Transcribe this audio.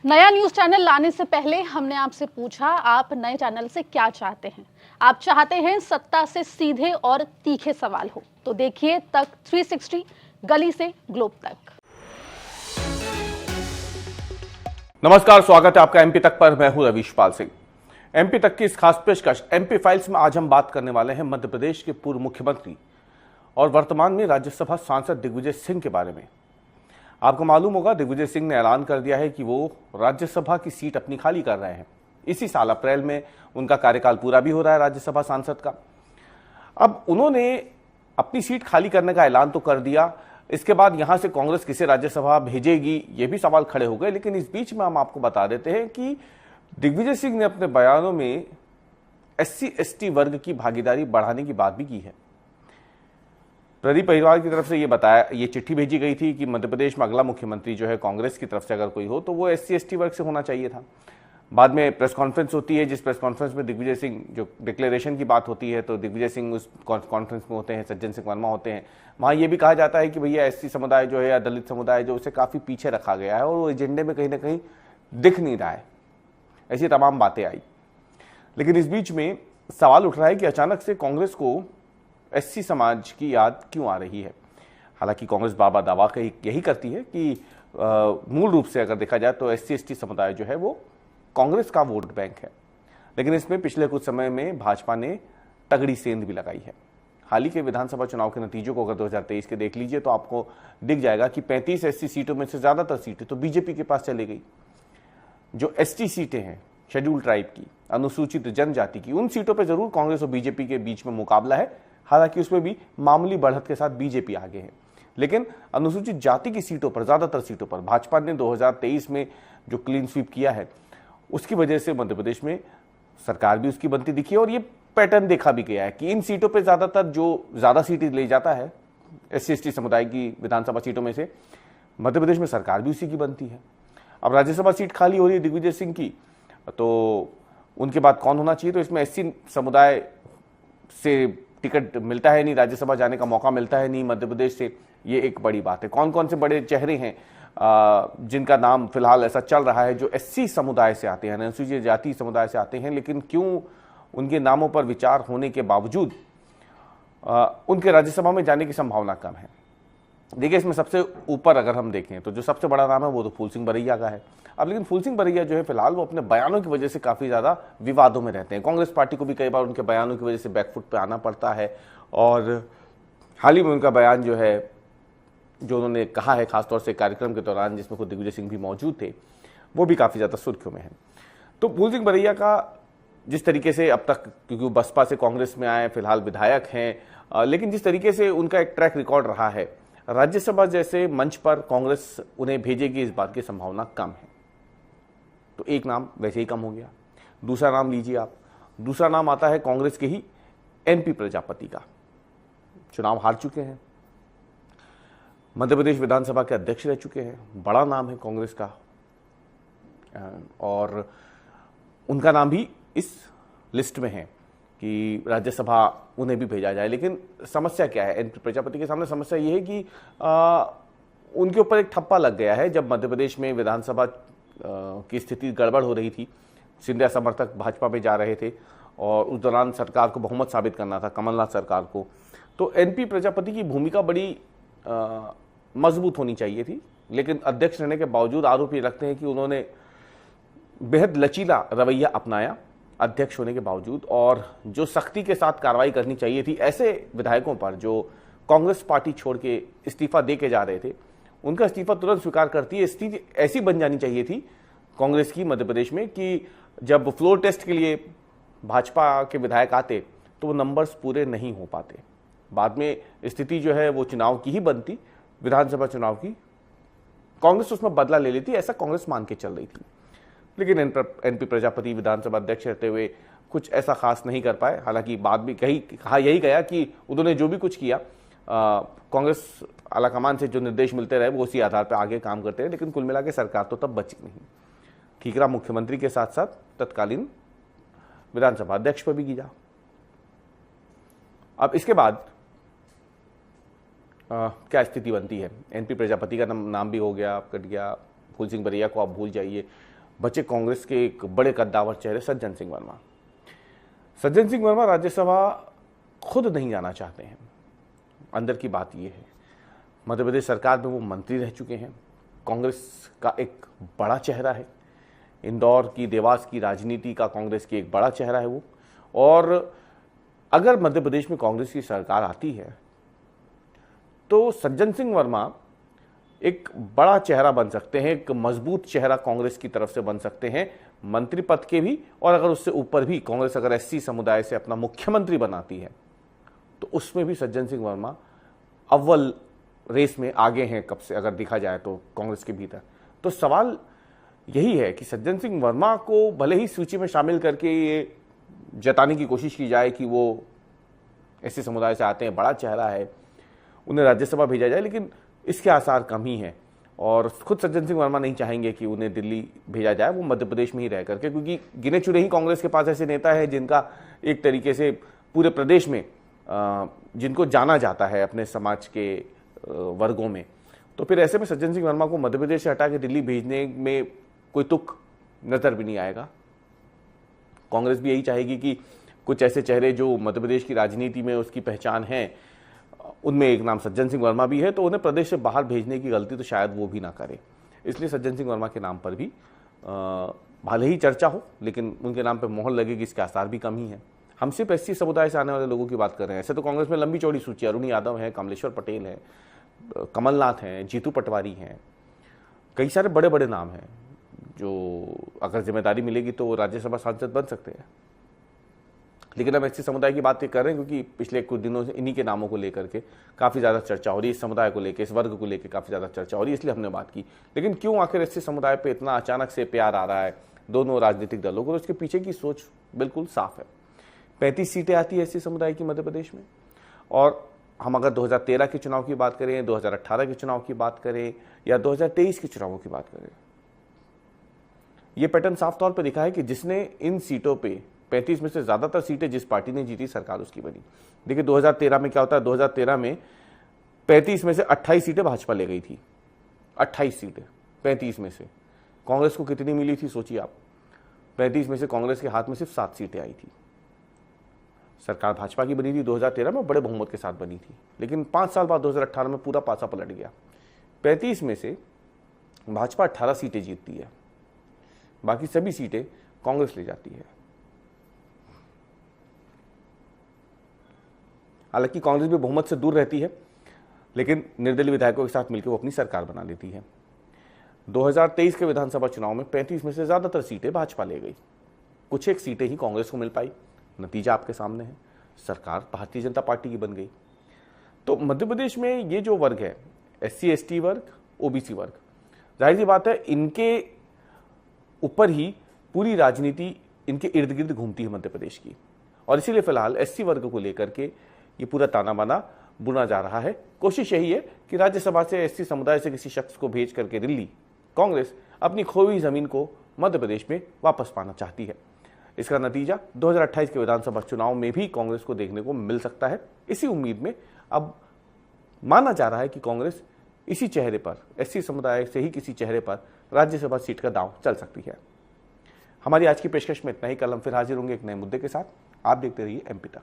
नया news channel लाने से पहले हमने आपसे पूछा, आप नए चैनल से क्या चाहते हैं? आप चाहते हैं सत्ता से सीधे और तीखे सवाल हो, तो देखिए तक 360, गली से ग्लोब तक। नमस्कार, स्वागत है आपका एमपी तक पर। मैं हूं रवीश पाल सिंह। एमपी तक की इस खास पेशकश एमपी फाइल्स में आज हम बात करने वाले हैं मध्य प्रदेश के पूर्व मुख्यमंत्री और वर्तमान में राज्यसभा सांसद दिग्विजय सिंह के बारे में। आपको मालूम होगा, दिग्विजय सिंह ने ऐलान कर दिया है कि वो राज्यसभा की सीट अपनी खाली कर रहे हैं। इसी साल अप्रैल में उनका कार्यकाल पूरा भी हो रहा है राज्यसभा सांसद का। अब उन्होंने अपनी सीट खाली करने का ऐलान तो कर दिया, इसके बाद यहां से कांग्रेस किसे राज्यसभा भेजेगी ये भी सवाल खड़े हो गए। लेकिन इस बीच में हम आपको बता देते हैं कि दिग्विजय सिंह ने अपने बयानों में एससी एसटी वर्ग की भागीदारी बढ़ाने की बात भी की है। प्रदीप परिवार की तरफ से ये बताया, ये चिट्ठी भेजी गई थी कि मध्य प्रदेश में अगला मुख्यमंत्री जो है कांग्रेस की तरफ से अगर कोई हो तो वो एससी एसटी वर्ग से होना चाहिए था। बाद में प्रेस कॉन्फ्रेंस होती है, जिस प्रेस कॉन्फ्रेंस में दिग्विजय सिंह, जो डिक्लेरेशन की बात होती है, तो दिग्विजय सिंह उस कॉन्फ्रेंस में होते हैं, सज्जन सिंह वर्मा होते हैं। वहाँ ये भी कहा जाता है कि भैया एससी समुदाय जो है या दलित समुदाय जो, उसे काफ़ी पीछे रखा गया है और वो एजेंडे में कहीं ना कहीं दिख नहीं रहा है। ऐसी तमाम बातें आई। लेकिन इस बीच में सवाल उठ रहा है कि अचानक से कांग्रेस को एससी समाज की याद क्यों आ रही है। हालांकि कांग्रेस बाबा दावा यही करती है कि मूल रूप से अगर देखा जाए तो एससी एसटी समुदाय जो है वो कांग्रेस का वोट बैंक है। लेकिन इसमें पिछले कुछ समय में भाजपा ने तगड़ी सेंध भी लगाई है। हाल ही के विधानसभा चुनाव के नतीजों को अगर 2023 के देख लीजिए तो आपको दिख जाएगा कि 35 एससी सीटों में से ज्यादातर सीटें तो बीजेपी के पास चली गई। जो एसटी सीटें हैं, शेड्यूल ट्राइब की, अनुसूचित जनजाति की, उन सीटों पर जरूर कांग्रेस और बीजेपी के बीच में मुकाबला है। हालांकि उसमें भी मामूली बढ़त के साथ बीजेपी आगे है। लेकिन अनुसूचित जाति की सीटों पर, ज्यादातर सीटों पर भाजपा ने 2023 में जो क्लीन स्वीप किया है उसकी वजह से मध्य प्रदेश में सरकार भी उसकी बनती दिखी है। और ये पैटर्न देखा भी गया है कि इन सीटों पर ज्यादातर जो ज्यादा सीटें ले जाता है एससी एसटी समुदाय की विधानसभा सीटों में से, मध्य प्रदेश में सरकार भी उसी की बनती है। अब राज्यसभा सीट खाली हो रही है दिग्विजय सिंह की, तो उनके बाद कौन होना चाहिए? तो इसमें एससी समुदाय से टिकट मिलता है नहीं, राज्यसभा जाने का मौका मिलता है नहीं मध्य प्रदेश से, ये एक बड़ी बात है। कौन कौन से बड़े चेहरे हैं जिनका नाम फिलहाल ऐसा चल रहा है जो एससी समुदाय से आते हैं, अनुसूचित जाति समुदाय से आते हैं, लेकिन क्यों उनके नामों पर विचार होने के बावजूद उनके राज्यसभा में जाने की संभावना कम है? देखिए, इसमें सबसे ऊपर अगर हम देखें तो जो सबसे बड़ा नाम है वो तो फूल सिंह बरैया का है। अब लेकिन फूल सिंह बरैया जो है फिलहाल वो अपने बयानों की वजह से काफ़ी ज़्यादा विवादों में रहते हैं। कांग्रेस पार्टी को भी कई बार उनके बयानों की वजह से बैकफुट पे आना पड़ता है। और हाल ही में उनका बयान जो है, जो उन्होंने कहा है खासतौर से कार्यक्रम के दौरान जिसमें खुद दिग्विजय सिंह भी मौजूद थे, वो भी काफ़ी ज़्यादा सुर्खियों में है। तो फूल सिंह बरैया का जिस तरीके से अब तक, क्योंकि वो बसपा से कांग्रेस में आए, फिलहाल विधायक हैं, लेकिन जिस तरीके से उनका एक ट्रैक रिकॉर्ड रहा है, राज्यसभा जैसे मंच पर कांग्रेस उन्हें भेजेगी इस बात की संभावना कम है। तो एक नाम वैसे ही कम हो गया। दूसरा नाम लीजिए आप, दूसरा नाम आता है कांग्रेस के ही एनपी प्रजापति का। चुनाव हार चुके हैं, मध्य प्रदेश विधानसभा के अध्यक्ष रह चुके हैं, बड़ा नाम है कांग्रेस का, और उनका नाम भी इस लिस्ट में है कि राज्यसभा उन्हें भी भेजा जाए। लेकिन समस्या क्या है? एनपी प्रजापति के सामने समस्या यह है कि उनके ऊपर एक ठप्पा लग गया है। जब मध्य प्रदेश में विधानसभा की स्थिति गड़बड़ हो रही थी, सिंधिया समर्थक भाजपा में जा रहे थे और उस दौरान सरकार को बहुमत साबित करना था, कमलनाथ सरकार को, तो एनपी प्रजापति की भूमिका बड़ी मजबूत होनी चाहिए थी। लेकिन अध्यक्ष रहने के बावजूद आरोप ये लगते हैं कि उन्होंने बेहद लचीला रवैया अपनाया अध्यक्ष होने के बावजूद, और जो सख्ती के साथ कार्रवाई करनी चाहिए थी ऐसे विधायकों पर जो कांग्रेस पार्टी छोड़ के इस्तीफा दे के जा रहे थे, उनका इस्तीफा तुरंत स्वीकार करती है। स्थिति ऐसी बन जानी चाहिए थी कांग्रेस की मध्य प्रदेश में कि जब फ्लोर टेस्ट के लिए भाजपा के विधायक आते तो वो नंबर्स पूरे नहीं हो पाते। बाद में स्थिति जो है वो चुनाव की ही बनती, विधानसभा चुनाव की, कांग्रेस उसमें बदला ले लेती, ऐसा कांग्रेस मान के चल रही थी। लेकिन एनपी प्रजापति विधानसभा अध्यक्ष रहते हुए कुछ ऐसा खास नहीं कर पाए। हालांकि बात भी यही गया कि उन्होंने जो भी कुछ किया, कांग्रेस आलाकमान से जो निर्देश मिलते रहे वो उसी आधार पर आगे काम करते रहे। लेकिन कुल मिला के सरकार तो तब बची नहीं। ठीकरा मुख्यमंत्री के साथ साथ तत्कालीन विधानसभा अध्यक्ष पर भी गिरा। अब इसके बाद क्या स्थिति बनती है? एनपी प्रजापति का नाम भी हो गया, कट गया, फूल सिंह बरैया को आप भूल जाइए। बचे कांग्रेस के एक बड़े कद्दावर चेहरे सज्जन सिंह वर्मा। सज्जन सिंह वर्मा राज्यसभा खुद नहीं जाना चाहते हैं। अंदर की बात यह है, मध्य प्रदेश सरकार में वो मंत्री रह चुके हैं, कांग्रेस का एक बड़ा चेहरा है, इंदौर की देवास की राजनीति का कांग्रेस की एक बड़ा चेहरा है वो। और अगर मध्य प्रदेश में कांग्रेस की सरकार आती है तो सज्जन सिंह वर्मा एक बड़ा चेहरा बन सकते हैं, एक मजबूत चेहरा कांग्रेस की तरफ से बन सकते हैं, मंत्री पद के भी। और अगर उससे ऊपर भी कांग्रेस अगर एससी समुदाय से अपना मुख्यमंत्री बनाती है तो उसमें भी सज्जन सिंह वर्मा अव्वल रेस में आगे हैं कब से, अगर देखा जाए तो कांग्रेस के भीतर। तो सवाल यही है कि सज्जन सिंह वर्मा को भले ही सूची में शामिल करके ये जताने की कोशिश की जाए कि वो एससी समुदाय से आते हैं, बड़ा चेहरा है, उन्हें राज्यसभा भेजा जाए, लेकिन इसके आसार कम ही हैं। और खुद सज्जन सिंह वर्मा नहीं चाहेंगे कि उन्हें दिल्ली भेजा जाए, वो मध्य प्रदेश में ही रह करके, क्योंकि गिने चुने ही कांग्रेस के पास ऐसे नेता हैं जिनका एक तरीके से पूरे प्रदेश में जिनको जाना जाता है अपने समाज के वर्गों में। तो फिर ऐसे में सज्जन सिंह वर्मा को मध्य प्रदेश से हटा के दिल्ली भेजने में कोई तुक नजर भी नहीं आएगा। कांग्रेस भी यही चाहेगी कि कुछ ऐसे चेहरे जो मध्य प्रदेश की राजनीति में उसकी पहचान है, उनमें एक नाम सज्जन सिंह वर्मा भी है, तो उन्हें प्रदेश से बाहर भेजने की गलती तो शायद वो भी ना करे। इसलिए सज्जन सिंह वर्मा के नाम पर भी भले ही चर्चा हो, लेकिन उनके नाम पर मोहर लगेगी, इसके आसार भी कम ही है। हम सिर्फ एससी समुदाय से आने वाले लोगों की बात कर रहे हैं। ऐसे तो कांग्रेस में लंबी चौड़ी सूची, अरुण यादव हैं, कमलेश्वर पटेल हैं, कमलनाथ हैं, जीतू पटवारी हैं, कई सारे बड़े बड़े नाम हैं जो अगर जिम्मेदारी मिलेगी तो राज्यसभा सांसद बन सकते हैं। लेकिन हम एससी समुदाय की बात कर रहे हैं क्योंकि पिछले कुछ दिनों से इन्हीं के नामों को लेकर के काफ़ी ज़्यादा चर्चा हो रही है, इस समुदाय को लेकर, इस वर्ग को लेकर काफ़ी ज़्यादा चर्चा हो रही है, इसलिए हमने बात की। लेकिन क्यों आखिर एससी समुदाय पे इतना अचानक से प्यार आ रहा है दोनों राजनीतिक दलों को? तो उसके पीछे की सोच बिल्कुल साफ है। 35 सीटें आती है एससी समुदाय की मध्य प्रदेश में, और हम अगर 2013 के चुनाव की बात करें, 2018 के चुनाव की बात करें या 2023 के चुनावों की बात करें, ये पैटर्न साफ तौर पर दिखा है कि जिसने इन सीटों पे 35 में से ज्यादातर सीटें जिस पार्टी ने जीती, सरकार उसकी बनी। देखिए 2013 में क्या होता है, 2013 में 35 में से 28 सीटें भाजपा ले गई थी। 28 सीटें 35 में से। कांग्रेस को कितनी मिली थी सोचिए आप? 35 में से कांग्रेस के हाथ में सिर्फ 7 सीटें आई थी। सरकार भाजपा की बनी थी 2013 में, बड़े बहुमत के साथ बनी थी। लेकिन 5 साल बाद 2018 में पूरा पासा पलट गया। 35 में से भाजपा 18 सीटें जीतती है, बाकी सभी सीटें कांग्रेस ले जाती है। हालांकि कांग्रेस भी बहुमत से दूर रहती है, लेकिन निर्दलीय विधायकों के साथ मिलकर वो अपनी सरकार बना लेती है। 2023 के विधानसभा चुनाव में 35 में से ज्यादातर सीटें भाजपा ले गई, कुछ एक सीटें ही कांग्रेस को मिल पाई। नतीजा आपके सामने है, सरकार भारतीय जनता पार्टी की बन गई। तो मध्य प्रदेश में ये जो वर्ग है, एससी एसटी वर्ग, ओबीसी वर्ग, जाहिर सी बात है इनके ऊपर ही पूरी राजनीति इनके इर्द गिर्द घूमती है मध्य प्रदेश की। और इसीलिए फिलहाल एससी वर्ग को लेकर के ये पूरा ताना बाना बुना जा रहा है। कोशिश यही है कि राज्यसभा से एससी समुदाय से किसी शख्स को भेज करके दिल्ली कांग्रेस अपनी खोई हुई जमीन को मध्य प्रदेश में वापस पाना चाहती है। इसका नतीजा 2028 के विधानसभा चुनाव में भी कांग्रेस को देखने को मिल सकता है। इसी उम्मीद में अब माना जा रहा है कि कांग्रेस इसी चेहरे पर, एससी समुदाय से ही किसी चेहरे पर राज्यसभा सीट का दांव चल सकती है। हमारी आज की पेशकश में इतना ही। कल हम फिर हाजिर होंगे एक नए मुद्दे के साथ। आप देखते रहिए एमपी तक।